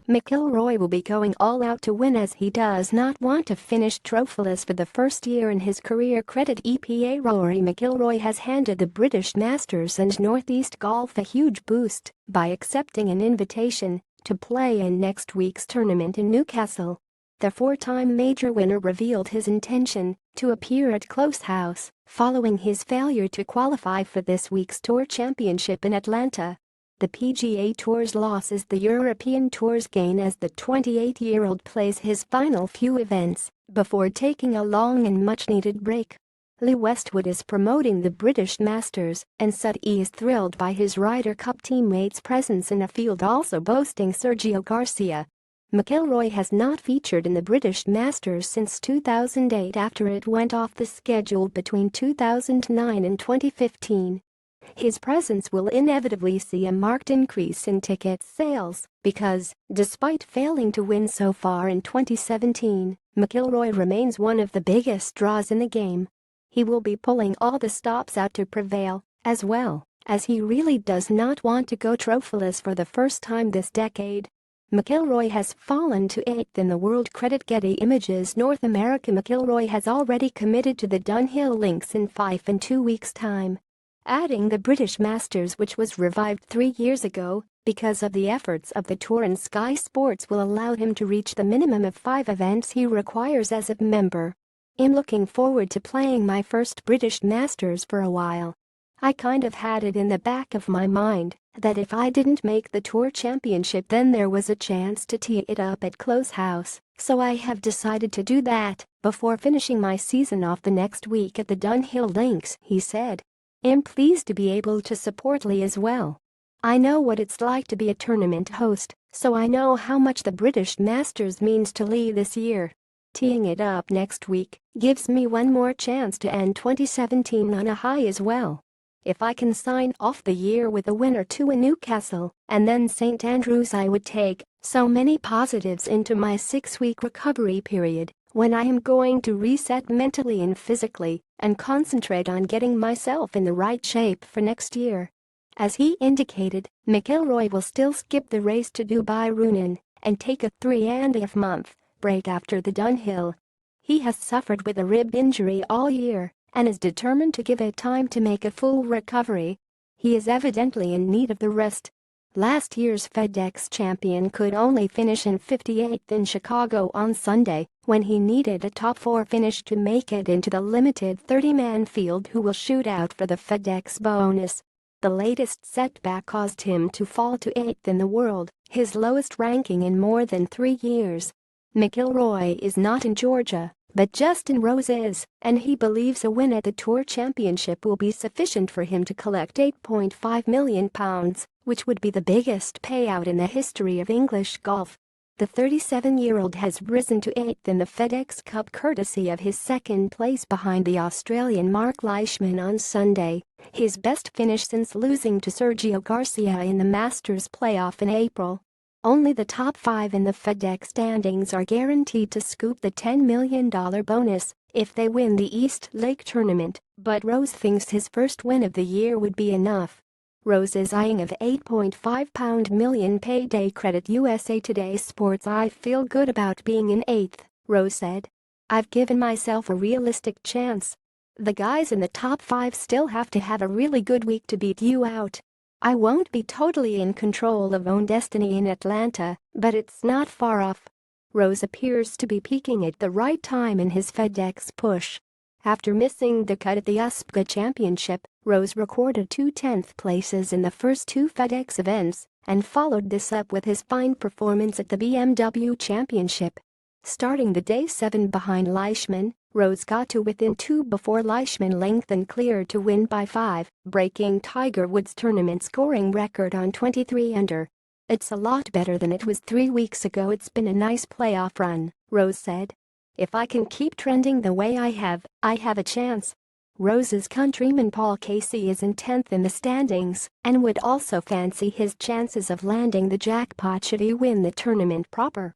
McIlroy will be going all out to win as he does not want to finish trophyless for the first year in his career. Credit EPA. Rory McIlroy has handed the British Masters and Northeast Golf a huge boost by accepting an invitation to play in next week's tournament in Newcastle. The four-time major winner revealed his intention to appear at Close House following his failure to qualify for this week's Tour Championship in Atlanta. The PGA Tour's loss is the European Tour's gain as the 28-year-old plays his final few events before taking a long and much-needed break. Lee Westwood is promoting the British Masters and said he is thrilled by his Ryder Cup teammates' presence in a field also boasting Sergio Garcia. McIlroy has not featured in the British Masters since 2008 after it went off the schedule between 2009 and 2015. His presence will inevitably see a marked increase in ticket sales because, despite failing to win so far in 2017, McIlroy remains one of the biggest draws in the game. He will be pulling all the stops out to prevail, as well as he really does not want to go trophyless for the first time this decade. McIlroy has fallen to 8th in the world. Credit Getty Images. North America. McIlroy has already committed to the Dunhill Links in 5 and 2 weeks' time, adding the British Masters, which was revived 3 years ago because of the efforts of the Tour, and Sky Sports will allow him to reach the minimum of 5 events he requires as a member. I'm looking forward to playing my first British Masters for a while. I kind of had it in the back of my mind that if I didn't make the Tour Championship then there was a chance to tee it up at Close House, so I have decided to do that before finishing my season off the next week at the Dunhill Links, he said. I'm pleased to be able to support Lee as well. I know what it's like to be a tournament host, so I know how much the British Masters means to Lee this year. Teeing it up next week gives me one more chance to end 2017 on a high as well. If I can sign off the year with a win or two in Newcastle and then St. Andrews, I would take so many positives into my 6-week recovery period when I am going to reset mentally and physically and concentrate on getting myself in the right shape for next year. As he indicated, McIlroy will still skip the race to Dubai Runin and take a 3.5-month break after the Dunhill. He has suffered with a rib injury all year and is determined to give it time to make a full recovery. He is evidently in need of the rest. Last year's FedEx champion could only finish in 58th in Chicago on Sunday when he needed a top 4 finish to make it into the limited 30-man field who will shoot out for the FedEx bonus. The latest setback caused him to fall to 8th in the world, his lowest ranking in more than 3 years. McIlroy is not in Georgia, but Justin Rose is, and he believes a win at the Tour Championship will be sufficient for him to collect £8.5 million, which would be the biggest payout in the history of English golf. The 37-year-old has risen to 8th in the FedEx Cup courtesy of his second place behind the Australian Mark Leishman on Sunday, his best finish since losing to Sergio Garcia in the Masters playoff in April. Only the top 5 in the FedEx standings are guaranteed to scoop the $10 million bonus if they win the East Lake tournament, but Rose thinks his first win of the year would be enough. Rose is eyeing of £8.5 million payday. Credit USA Today Sports. I feel good about being in 8th, Rose said. I've given myself a realistic chance. The guys in the top 5 still have to have a really good week to beat you out. I won't be totally in control of own destiny in Atlanta, but it's not far off. Rose appears to be peaking at the right time in his FedEx push. After missing the cut at the USPGA Championship, Rose recorded 2 10th places in the first 2 FedEx events and followed this up with his fine performance at the BMW Championship. Starting the day 7 behind Leishman, Rose got to within 2 before Leishman lengthened clear to win by 5, breaking Tiger Woods' tournament scoring record on 23 under. It's a lot better than it was 3 weeks ago. It's been a nice playoff run, Rose said. If I can keep trending the way I have a chance. Rose's countryman Paul Casey is in 10th in the standings and would also fancy his chances of landing the jackpot should he win the tournament proper.